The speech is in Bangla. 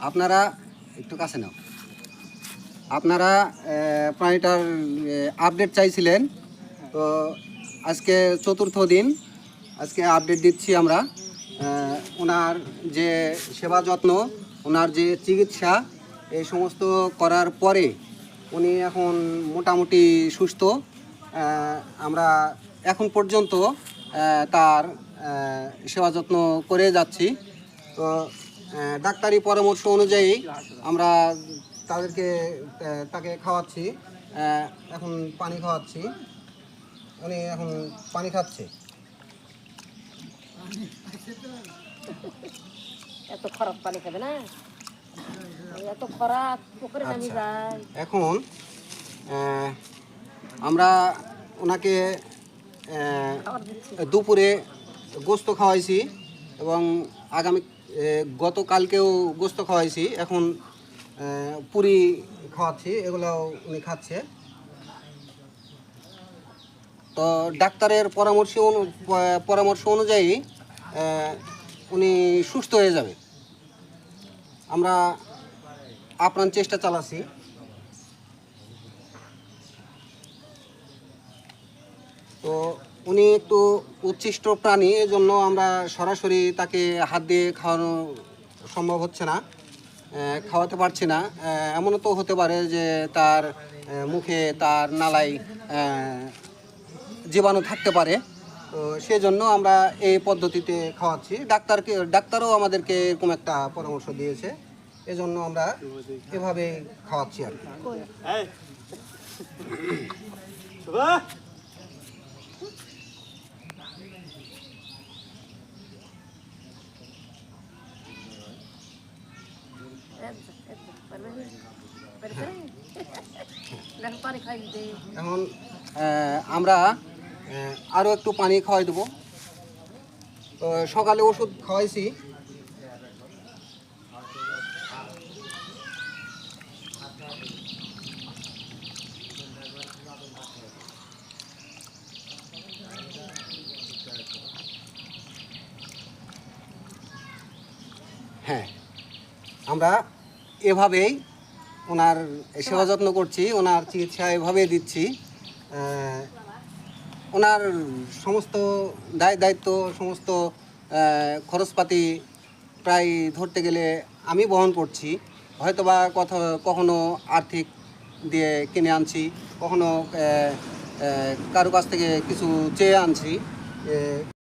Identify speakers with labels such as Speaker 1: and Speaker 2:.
Speaker 1: আপনারা একটু কাছে নাও। আপনারা প্রাণীটার আপডেট চাইছিলেন, তো আজকে চতুর্থ দিন, আজকে আপডেট দিচ্ছি আমরা। ওনার যে সেবা যত্ন, ওনার যে চিকিৎসা, এই সমস্ত করার পরে উনি এখন মোটামুটি সুস্থ। আমরা এখন পর্যন্ত তার সেবা যত্ন করে যাচ্ছি। তো ডাক্তারি পরামর্শ অনুযায়ী আমরা তাকে খাওয়াচ্ছি। এখন পানি খাওয়াচ্ছি, উনি এখন পানি খাচ্ছে।
Speaker 2: এত খারাপ পানি খাবে না, এত খারাপ পুকুরে নামি যায়।
Speaker 1: এখন আমরা ওনাকে দুপুরে গোস্ত খাওয়াইছি এবং গতকালকেও গোস্ত খাওয়াইছি। এখন পুরি খাওয়াচ্ছি, এগুলো উনি খাচ্ছে। তো ডাক্তারের পরামর্শ অনুযায়ী উনি সুস্থ হয়ে যাবে। আমরা আপ্রাণ চেষ্টা চালাচ্ছি। তো উনি একটু উচ্ছিষ্ট প্রাণী, এজন্য আমরা সরাসরি তাকে হাত দিয়ে খাওয়ানো সম্ভব হচ্ছে না, খাওয়াতে পারছি না। এমনও তো হতে পারে যে তার মুখে, তার নালায় জীবাণু থাকতে পারে। তো সেজন্য আমরা এই পদ্ধতিতে খাওয়াচ্ছি। ডাক্তারও আমাদেরকে এরকম একটা পরামর্শ দিয়েছে, এজন্য আমরা এভাবে খাওয়াচ্ছি আর কি। এখন আমরা আরও একটু পানি খাওয়াই দেবো। তো সকালে ওষুধ খাওয়াইছি। হ্যাঁ, আমরা এভাবেই ওনার সেবা যত্ন করছি, ওনার চিকিৎসা এভাবেই দিচ্ছি। ওনার সমস্ত দায়িত্ব, সমস্ত খরচপাতি প্রায় ধরতে গেলে আমি বহন করছি। হয়তোবা কখনো আর্থিক দিয়ে কিনে আনছি, কখনো কারো কাছ থেকে কিছু চেয়ে আনছি।